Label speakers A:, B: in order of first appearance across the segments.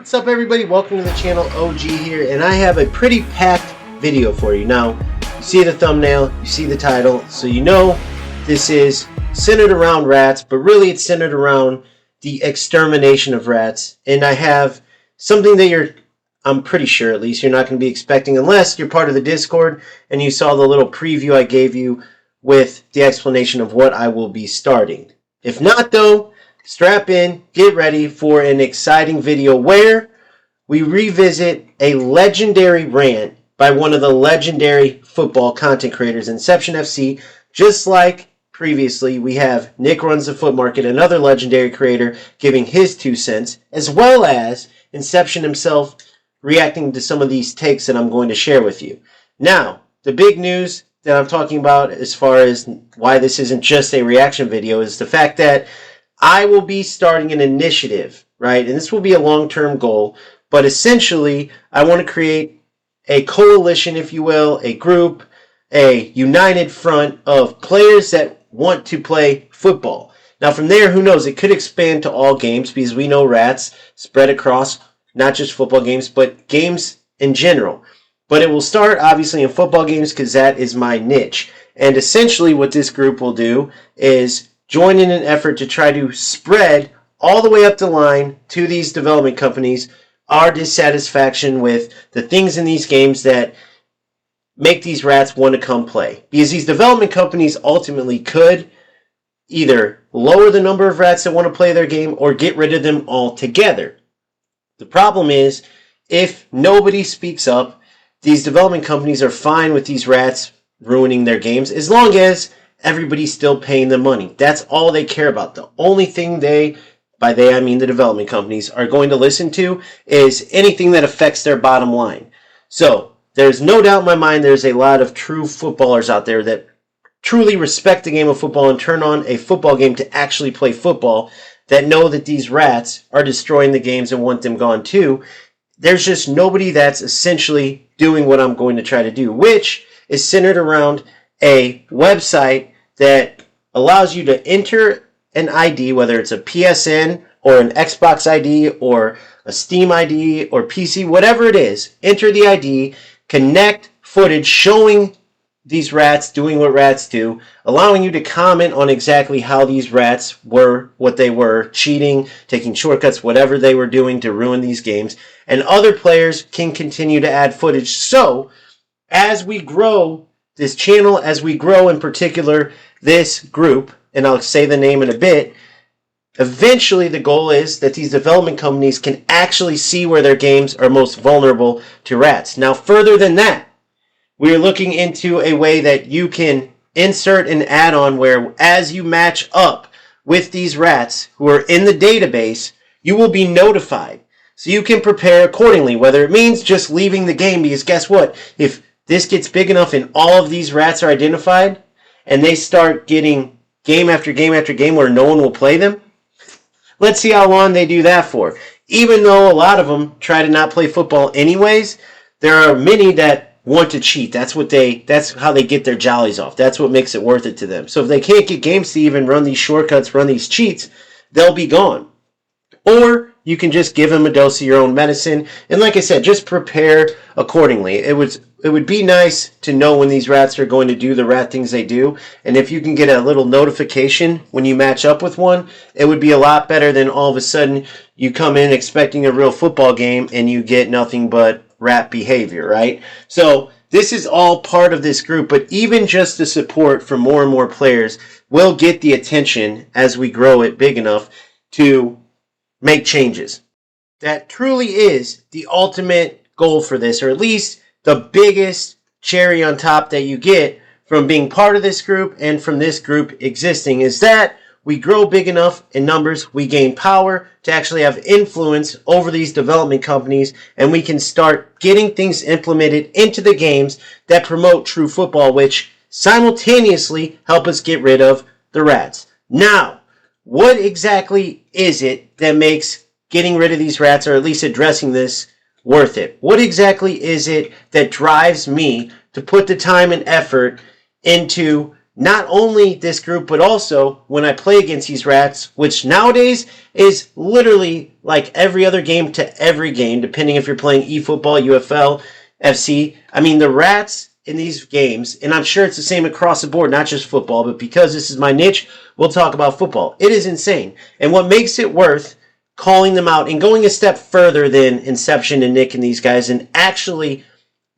A: What's up, everybody? Welcome to the channel. OG here, and I have a pretty packed video for you. Now, you see the thumbnail, you see the title, so you know this is centered around rats, but really it's centered around the extermination of rats. And I have something that I'm pretty sure at least, you're not going to be expecting unless you're part of the Discord and you saw the little preview I gave you with the explanation of what I will be starting. If not, though, strap in, get ready for an exciting video where we revisit a legendary rant by one of the legendary football content creators, Inception FC. Just like previously, we have Nick Runs the Foot Market, another legendary creator, giving his 2 cents, as well as Inception himself reacting to some of these takes that I'm going to share with you. Now, the big news that I'm talking about as far as why this isn't just a reaction video is the fact that I will be starting an initiative, right? And this will be a long-term goal, but essentially I want to create a coalition, if you will, a group, a united front of players that want to play football. Now from there, who knows, it could expand to all games because we know rats spread across not just football games, but games in general. But it will start obviously in football games because that is my niche. And essentially what this group will do is join in an effort to try to spread all the way up the line to these development companies our dissatisfaction with the things in these games that make these rats want to come play. Because these development companies ultimately could either lower the number of rats that want to play their game or get rid of them altogether. The problem is, if nobody speaks up, these development companies are fine with these rats ruining their games as long as everybody's still paying them money. That's all they care about. The only thing by they I mean the development companies, are going to listen to is anything that affects their bottom line. So there's no doubt in my mind there's a lot of true footballers out there that truly respect the game of football and turn on a football game to actually play football, that know that these rats are destroying the games and want them gone too. There's just nobody that's essentially doing what I'm going to try to do, which is centered around a website that allows you to enter an ID, whether it's a PSN or an Xbox ID or a Steam ID or PC, whatever it is. Enter the ID, connect footage showing these rats doing what rats do, allowing you to comment on exactly how these rats were what they were, cheating, taking shortcuts, whatever they were doing to ruin these games. And other players can continue to add footage. So as we grow this channel, as we grow in particular this group, and I'll say the name in a bit, eventually the goal is that these development companies can actually see where their games are most vulnerable to rats. Now further than that, we're looking into a way that you can insert an add-on where as you match up with these rats who are in the database, you will be notified. So you can prepare accordingly, whether it means just leaving the game, because guess what? If this gets big enough and all of these rats are identified and they start getting game after game after game where no one will play them, let's see how long they do that for. Even though a lot of them try to not play football anyways, there are many that want to cheat. That's how they get their jollies off. That's what makes it worth it to them. So if they can't get games to even run these shortcuts, run these cheats, they'll be gone. Or you can just give them a dose of your own medicine. And like I said, just prepare accordingly. It would be nice to know when these rats are going to do the rat things they do. And if you can get a little notification when you match up with one, it would be a lot better than all of a sudden you come in expecting a real football game and you get nothing but rat behavior, right? So this is all part of this group, but even just the support from more and more players will get the attention as we grow it big enough to make changes. That truly is the ultimate goal for this, or at least the biggest cherry on top that you get from being part of this group and from this group existing, is that we grow big enough in numbers, we gain power to actually have influence over these development companies, and we can start getting things implemented into the games that promote true football, which simultaneously help us get rid of the rats. Now, what exactly is it that makes getting rid of these rats, or at least addressing this, worth it? What exactly is it that drives me to put the time and effort into not only this group, but also when I play against these rats, which nowadays is literally like every other game to every game, depending if you're playing eFootball, UFL, FC. I mean, the rats in these games, and I'm sure it's the same across the board, not just football, but because this is my niche, we'll talk about football. It is insane. And what makes it worth calling them out and going a step further than Inception and Nick and these guys and actually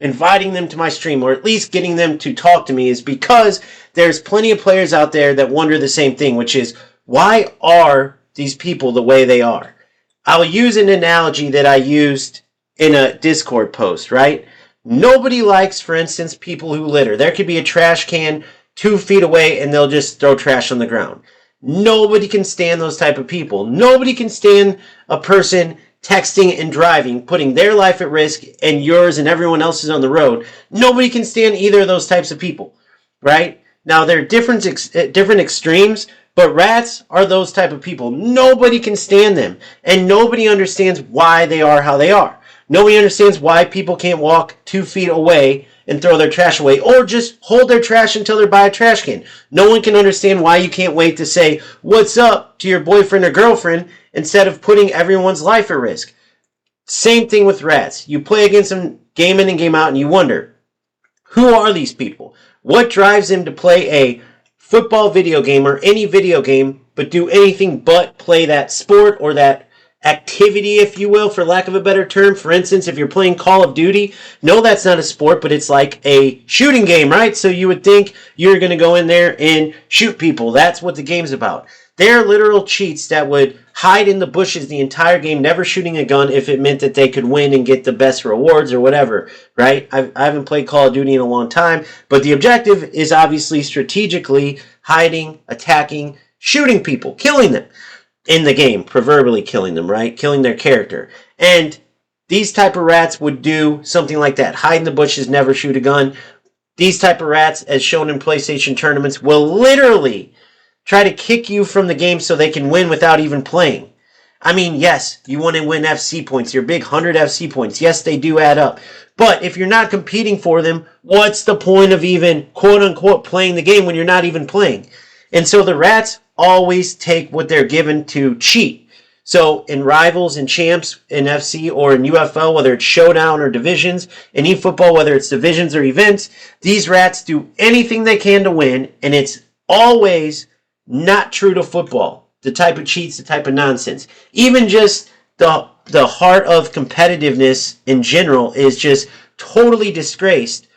A: inviting them to my stream, or at least getting them to talk to me, is because there's plenty of players out there that wonder the same thing, which is, why are these people the way they are? I'll use an analogy that I used in a Discord post, right? Nobody likes, for instance, people who litter. There could be a trash can 2 feet away and they'll just throw trash on the ground. Nobody can stand those type of people. Nobody can stand a person texting and driving, putting their life at risk and yours and everyone else's on the road. Nobody can stand either of those types of people, right? Now, they're different extremes, but rats are those type of people. Nobody can stand them, and nobody understands why they are how they are. Nobody understands why people can't walk 2 feet away and throw their trash away, or just hold their trash until they're by a trash can. No one can understand why you can't wait to say, "What's up?" to your boyfriend or girlfriend instead of putting everyone's life at risk. Same thing with rats. You play against them game in and game out, and you wonder, who are these people? What drives them to play a football video game or any video game, but do anything but play that sport or that activity, if you will, for lack of a better term? For instance, if you're playing Call of Duty, no, that's not a sport, but it's like a shooting game, right? So you would think you're going to go in there and shoot people. That's what the game's about. They're literal cheats that would hide in the bushes the entire game, never shooting a gun if it meant that they could win and get the best rewards or whatever, right? I haven't played Call of Duty in a long time, but the objective is obviously strategically hiding, attacking, shooting people, killing them in the game, proverbially killing them, right? Killing their character. And these type of rats would do something like that. Hide in the bushes, never shoot a gun. These type of rats, as shown in PlayStation tournaments, will literally try to kick you from the game so they can win without even playing. I mean, yes, you want to win FC points, your big 100 FC points. Yes, they do add up. But if you're not competing for them, what's the point of even, quote-unquote, playing the game when you're not even playing? And so the rats always take what they're given to cheat. So in Rivals and Champs in FC or in UFL, whether it's Showdown or Divisions, in eFootball, whether it's Divisions or Events, these rats do anything they can to win, and it's always not true to football. The type of cheats, the type of nonsense. Even just the heart of competitiveness in general is just totally disgraced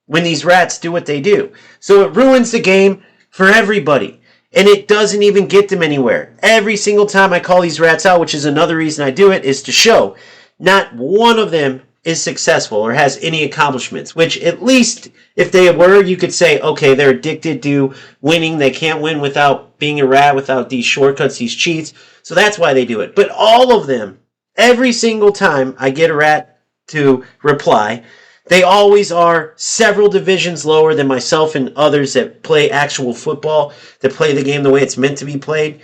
A: when these rats do what they do. So it ruins the game for everybody. And it doesn't even get them anywhere. Every single time I call these rats out, which is another reason I do it, is to show not one of them is successful or has any accomplishments, which at least if they were, you could say, okay, they're addicted to winning. They can't win without being a rat, without these shortcuts, these cheats. So that's why they do it. But all of them, every single time I get a rat to reply, they always are several divisions lower than myself and others that play actual football, that play the game the way it's meant to be played.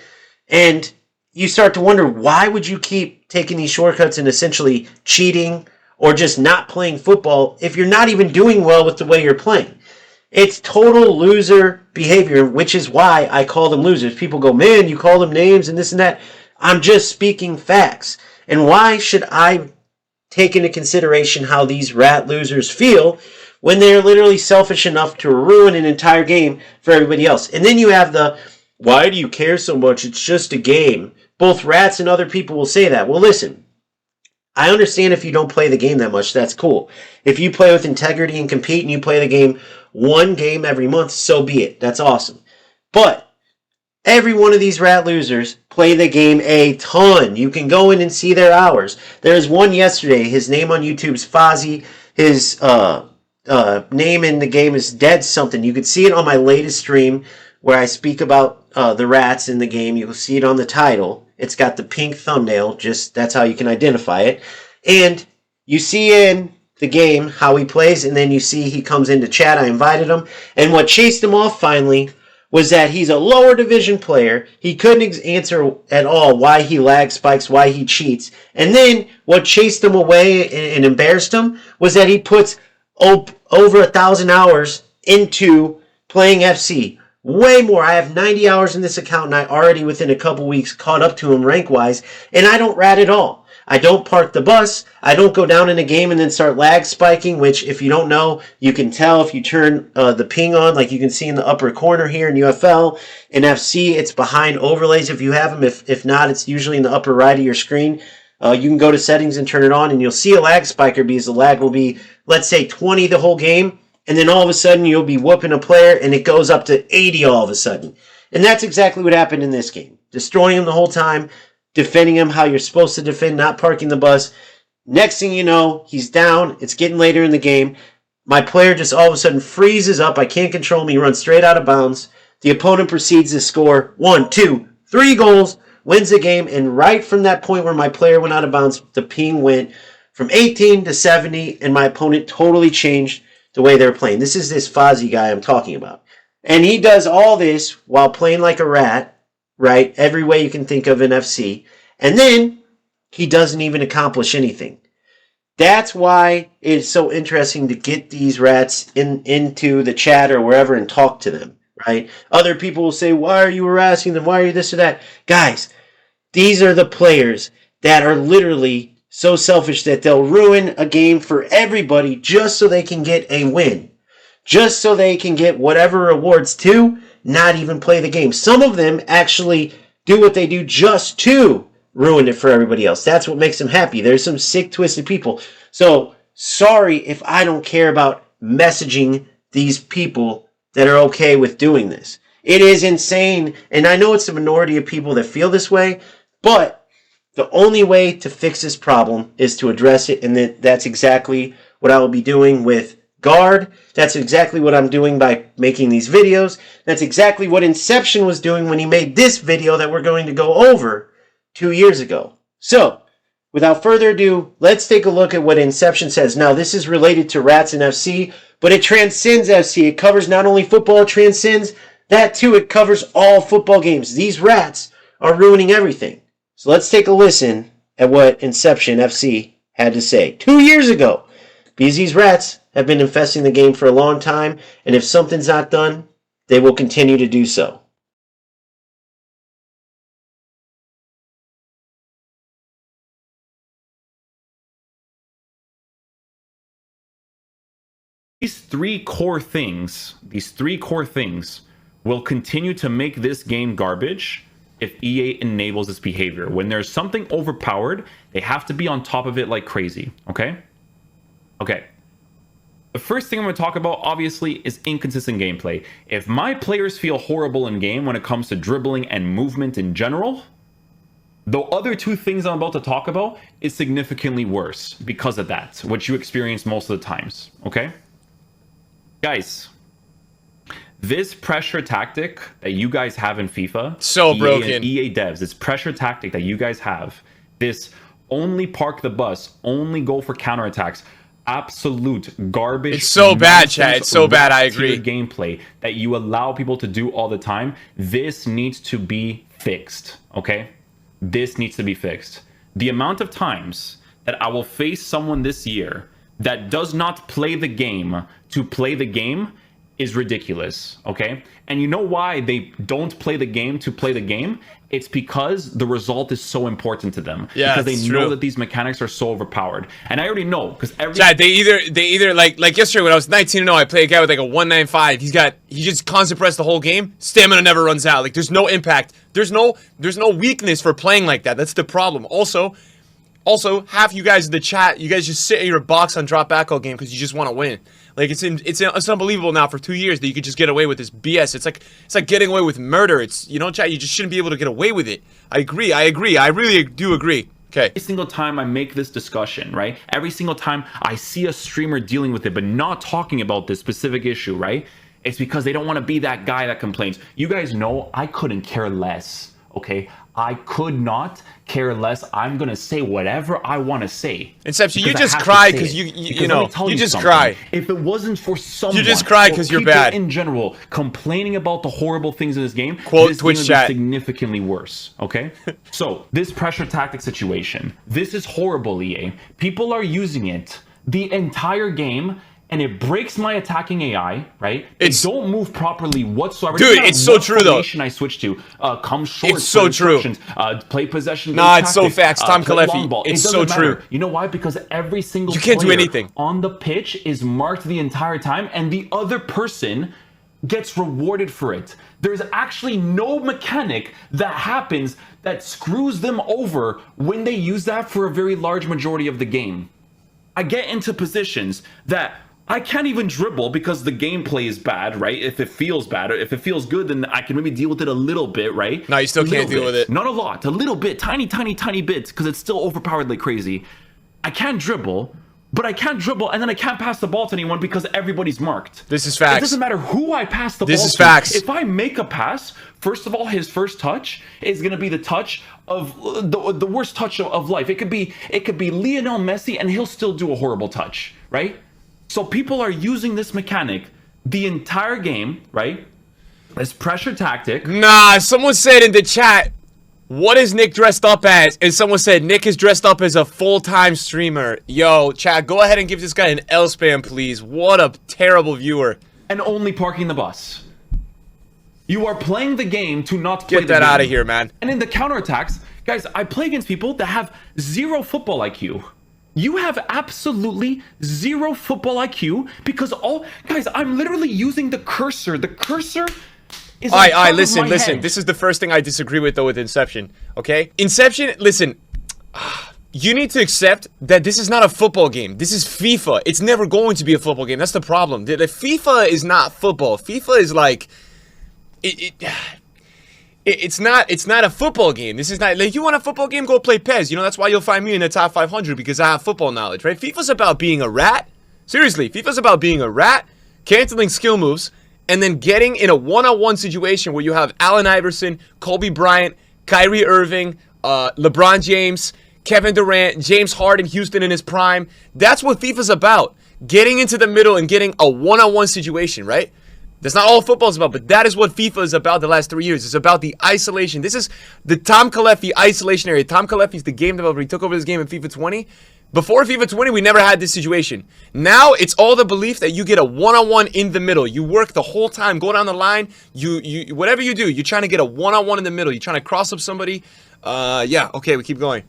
A: And you start to wonder, why would you keep taking these shortcuts and essentially cheating or just not playing football if you're not even doing well with the way you're playing? It's total loser behavior, which is why I call them losers. People go, man, you call them names and this and that. I'm just speaking facts. And why should I take into consideration how these rat losers feel when they're literally selfish enough to ruin an entire game for everybody else? And then you have the, why do you care so much? It's just a game. Both rats and other people will say that. Well, listen, I understand if you don't play the game that much, that's cool. If you play with integrity and compete and you play the game one game every month, so be it. That's awesome. But every one of these rat losers play the game a ton. You can go in and see their hours. There's one yesterday. His name on YouTube's Fozzy. His name in the game is Dead Something. You can see it on my latest stream where I speak about the rats in the game. You'll see it on the title. It's got the pink thumbnail. Just that's how you can identify it. And you see in the game how he plays, and then you see he comes into chat. I invited him. And what chased him off finally was that he's a lower division player. He couldn't answer at all why he lag spikes, why he cheats. And then what chased him away and embarrassed him was that he puts over 1,000 hours into playing FC. Way more. I have 90 hours in this account, and I already within a couple weeks caught up to him rank-wise, and I don't rat at all. I don't park the bus. I don't go down in a game and then start lag spiking, which if you don't know, you can tell if you turn the ping on, like you can see in the upper corner here in UFL. In FC, it's behind overlays if you have them. If not, it's usually in the upper right of your screen. You can go to settings and turn it on, and you'll see a lag spiker because the lag will be, let's say, 20 the whole game, and then all of a sudden you'll be whooping a player, and it goes up to 80 all of a sudden. And that's exactly what happened in this game. Destroying him the whole time, defending him how you're supposed to defend, not parking the bus. Next thing you know, he's down. It's getting later in the game. My player just all of a sudden freezes up. I can't control him. He runs straight out of bounds. The opponent proceeds to score 1, 2, 3 goals, wins the game, and right from that point where my player went out of bounds, the ping went from 18 to 70, and my opponent totally changed the way they're playing. This is this Fozzy guy I'm talking about. And he does all this while playing like a rat, right? Every way you can think of in FC. And then he doesn't even accomplish anything. That's why it's so interesting to get these rats into the chat or wherever and talk to them, right? Other people will say, why are you harassing them? Why are you this or that? Guys, these are the players that are literally so selfish that they'll ruin a game for everybody just so they can get a win. Just so they can get whatever rewards to not even play the game. Some of them actually do what they do just to ruin it for everybody else. That's what makes them happy. There's some sick, twisted people. So, sorry if I don't care about messaging these people that are okay with doing this. It is insane, and I know it's the minority of people that feel this way, but the only way to fix this problem is to address it, and that's exactly what I will be doing with Guard. That's exactly what I'm doing by making these videos. That's exactly what Inception was doing when he made this video that we're going to go over 2 years ago. So, without further ado, let's take a look at what Inception says. Now, this is related to Rats and FC, but it transcends FC. It covers not only football, it transcends that too. It covers all football games. These rats are ruining everything. So let's take a listen at what Inception FC had to say 2 years ago. Because these rats have been infesting the game for a long time, and if something's not done, they will continue to do so.
B: These three core things will continue to make this game garbage if EA enables this behavior. When there's something overpowered, they have to be on top of it like crazy, okay? Okay. The first thing I'm going to talk about, obviously, is inconsistent gameplay. If my players feel horrible in game when it comes to dribbling and movement in general, the other two things I'm about to talk about is significantly worse because of that, which you experience most of the times, okay? Guys, this pressure tactic that you guys have in FIFA,
C: so
B: EA
C: broken.
B: EA devs, this pressure tactic that you guys have, this only park the bus, only go for counterattacks, absolute garbage.
C: It's so bad, chat. It's so bad. I agree.
B: Gameplay that you allow people to do all the time. This needs to be fixed. Okay, this needs to be fixed. The amount of times that I will face someone this year that does not play the game to play the game is ridiculous, okay? And you know why they don't play the game to play the game? It's because the result is so important to them.
C: Yeah,
B: because they know
C: true.
B: that these mechanics are so overpowered. And I already know, because
C: Chad, they either like yesterday when I was 19-0, I played a guy with like a 195. He just constant press the whole game. Stamina never runs out. Like there's no impact. There's no weakness for playing like that. That's the problem. Also, half you guys in the chat, you guys just sit in your box on drop back all game because you just want to win. Like it's unbelievable now for 2 years that you could just get away with this BS. It's like getting away with murder. It's, you know, chat, you just shouldn't be able to get away with it. I agree. I really do agree. Okay.
B: Every single time I make this discussion, right? Every single time I see a streamer dealing with it but not talking about this specific issue, right? It's because they don't want to be that guy that complains. You guys know I couldn't care less, okay? I could not care less. I'm gonna say whatever I want to say.
C: Inception, you just cry because you know you just cry.
B: If it wasn't for someone,
C: you just cry because you're bad.
B: In general, complaining about the horrible things in this game,
C: quote
B: this
C: Twitch chat,
B: significantly worse. Okay, so this pressure tactic situation, this is horrible. EA, people are using it the entire game. and it breaks my attacking AI, right? They
C: It's-
B: don't move properly whatsoever.
C: Dude,
B: Doesn't matter
C: it's so
B: what
C: true, though.
B: formation I switch to. Come short.
C: It's so true.
B: instructions, Play possession.
C: Nah, it's so
B: tactics,
C: facts. Tom
B: play
C: Kalefi,
B: long ball.
C: it's
B: It doesn't
C: so true.
B: matter. You know why? Because every single
C: You can't do
B: player
C: anything
B: on the pitch is marked the entire time, and the other person gets rewarded for it. There's actually no mechanic that happens that screws them over when they use that for a very large majority of the game. I get into positions that I can't even dribble because the gameplay is bad, right? If it feels bad, or if it feels good, then I can maybe deal with it a little bit, right?
C: No, you still can't deal with it.
B: Not a lot, a little bit, tiny bits, because it's still overpowered like crazy. I can't dribble, but I can't dribble, and then I can't pass the ball to anyone because everybody's marked.
C: This is facts.
B: It doesn't matter who I pass the ball to.
C: This is facts.
B: If I make a pass, first of all, his first touch is going to be the touch of the worst touch of life. It could be Lionel Messi, and he'll still do a horrible touch, right? So people are using this mechanic the entire game, right? This pressure tactic.
C: Nah, someone said in the chat, what is Nick dressed up as? And someone said Nick is dressed up as a full-time streamer. Yo, chat, go ahead and give this guy an L spam, please. What a terrible viewer.
B: And only parking the bus. You are playing the game to not play the game.
C: Get that out of here, man.
B: And in the counterattacks, guys, I play against people that have zero football IQ. You have absolutely zero football IQ because guys, I'm literally using the cursor. The cursor is on top of
C: listen.
B: my head.
C: This is the first thing I disagree with, though, with Inception, okay? Inception, listen, you need to accept that this is not a football game. This is FIFA. It's never going to be a football game. That's the problem. The FIFA is not football. FIFA is like... It's not a football game. This is not like, you want a football game, go play PES. You know, that's why you'll find me in the top 500 because I have football knowledge, right? FIFA's about being a rat. Seriously, FIFA's about being a rat, canceling skill moves, and then getting in a one-on-one situation where you have Allen Iverson, Kobe Bryant, Kyrie Irving, LeBron James, Kevin Durant, James Harden, Houston in his prime. That's what FIFA's about. Getting into the middle and getting a one-on-one situation, right? That's not all football's about, but that is what FIFA is about the last 3 years. It's about the isolation. This is the Tom Kalefi isolation area. Tom Kalefi is the game developer. He took over this game in FIFA 20. Before FIFA 20, we never had this situation. Now, it's all the belief that you get a one-on-one in the middle. You work the whole time, go down the line. You whatever you do, you're trying to get a one-on-one in the middle. You're trying to cross up somebody. Yeah, okay, we keep going.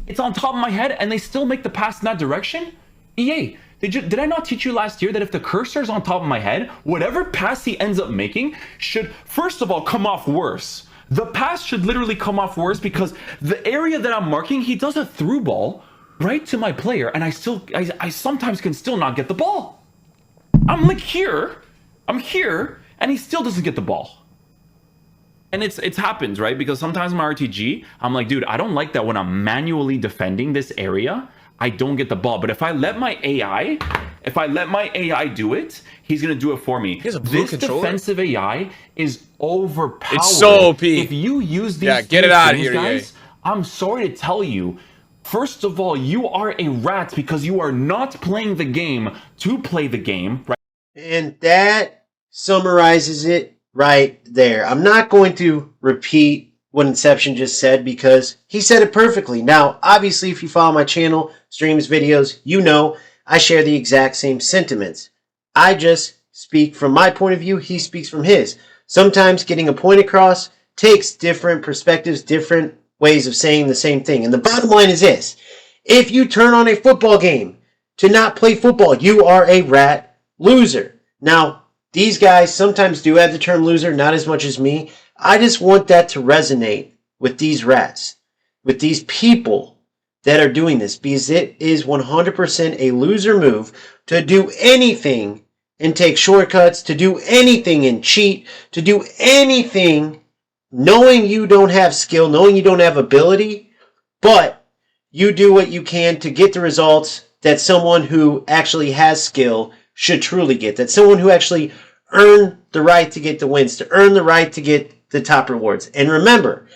B: It's on top of my head, and they still make the pass in that direction? EA, did I not teach you last year that if the cursor's on top of my head, whatever pass he ends up making should, first of all, come off worse. The pass should literally come off worse because the area that I'm marking, he does a through ball right to my player, and I sometimes can still not get the ball. I'm here, and he still doesn't get the ball. And it's happens, right? Because sometimes in my RTG, I'm like, dude, I don't like that when I'm manually defending this area, I don't get the ball. But if I let my AI do it, he's gonna do it for me.
C: He has a blue
B: this
C: controller?
B: Defensive AI is overpowered.
C: It's so OP.
B: If you use these
C: get it out of
B: things,
C: here,
B: guys, I'm sorry to tell you. First of all, you are a rat because you are not playing the game to play the game, right?
A: And that summarizes it right there. I'm not going to repeat what Inception just said because he said it perfectly. Now, obviously, if you follow my channel, streams, videos, you know I share the exact same sentiments. I just speak from my point of view. He speaks from his. Sometimes getting a point across takes different perspectives, different ways of saying the same thing. And the bottom line is this. If you turn on a football game to not play football, you are a rat loser. Now, these guys sometimes do add the term loser, not as much as me. I just want that to resonate with these rats, with these people that are doing this, because it is 100% a loser move to do anything and take shortcuts, to do anything and cheat, to do anything knowing you don't have skill, knowing you don't have ability, but you do what you can to get the results that someone who actually has skill should truly get, that someone who actually earned the right to get the wins, to earn the right to get the top rewards. And remember,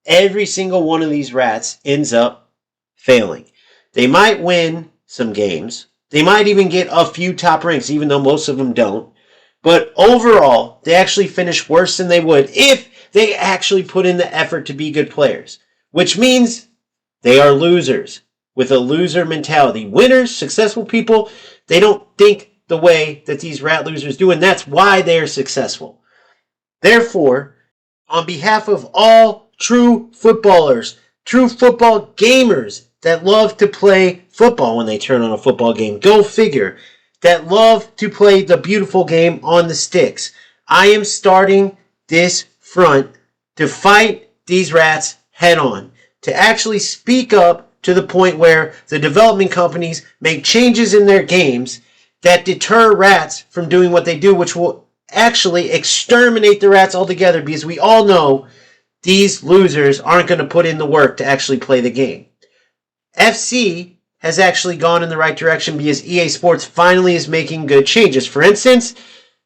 A: every single one of these rats ends up failing. They might win some games. They might even get a few top ranks, even though most of them don't. But overall, they actually finish worse than they would if they actually put in the effort to be good players, which means they are losers with a loser mentality. Winners, successful people, they don't think the way that these rat losers do, and that's why they are successful. Therefore, on behalf of all true footballers, true football gamers that love to play football when they turn on a football game, go figure, that love to play the beautiful game on the sticks, I am starting this front to fight these rats head on, to actually speak up to the point where the development companies make changes in their games that deter rats from doing what they do, which will actually exterminate the rats altogether, because we all know these losers aren't going to put in the work to actually play the game. FC has actually gone in the right direction because EA Sports finally is making good changes. For instance,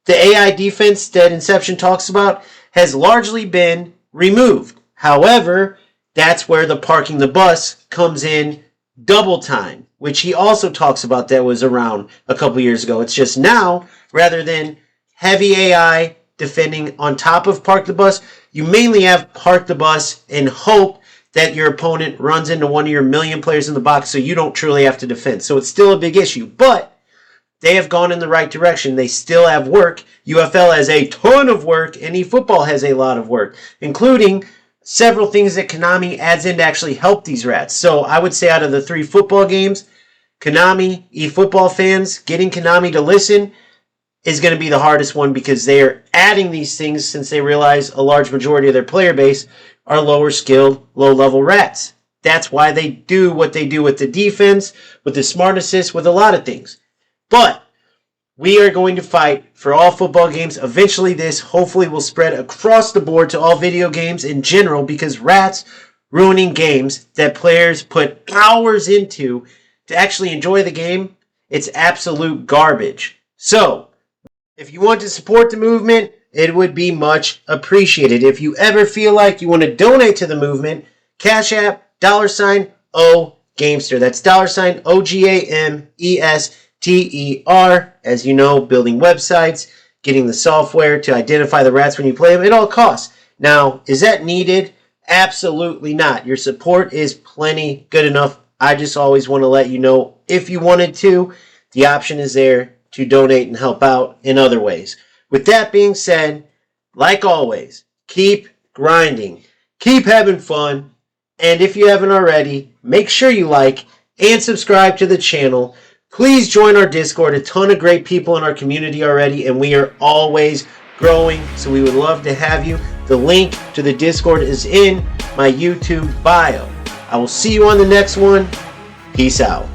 A: the AI defense that Inception talks about has largely been removed. However, that's where the parking the bus comes in double time, which he also talks about that was around a couple years ago. It's just now, rather than heavy AI defending on top of park the bus, you mainly have park the bus and hope that your opponent runs into one of your million players in the box so you don't truly have to defend. So it's still a big issue, but they have gone in the right direction. They still have work. UFL has a ton of work, and eFootball has a lot of work, including several things that Konami adds in to actually help these rats. So I would say out of the 3 football games, Konami, eFootball fans, getting Konami to listen is going to be the hardest one, because they are adding these things since they realize a large majority of their player base are lower skilled, low level rats. That's why they do what they do with the defense, with the smart assist, with a lot of things. But we are going to fight for all football games. Eventually this hopefully will spread across the board to all video games in general, because rats ruining games that players put hours into to actually enjoy the game, it's absolute garbage. So, if you want to support the movement, it would be much appreciated. If you ever feel like you want to donate to the movement, Cash App, $O Gamester. That's $OGAMESTER. As you know, building websites, getting the software to identify the rats when you play them, it all costs. Now, is that needed? Absolutely not. Your support is plenty good enough. I just always want to let you know, if you wanted to, the option is there to donate and help out in other ways. With that being said, like always, keep grinding, keep having fun, and if you haven't already, make sure you like and subscribe to the channel. Please join our Discord. A ton of great people in our community already, and we are always growing, so we would love to have you. The link to the Discord is in my YouTube bio. I will see you on the next one. Peace out.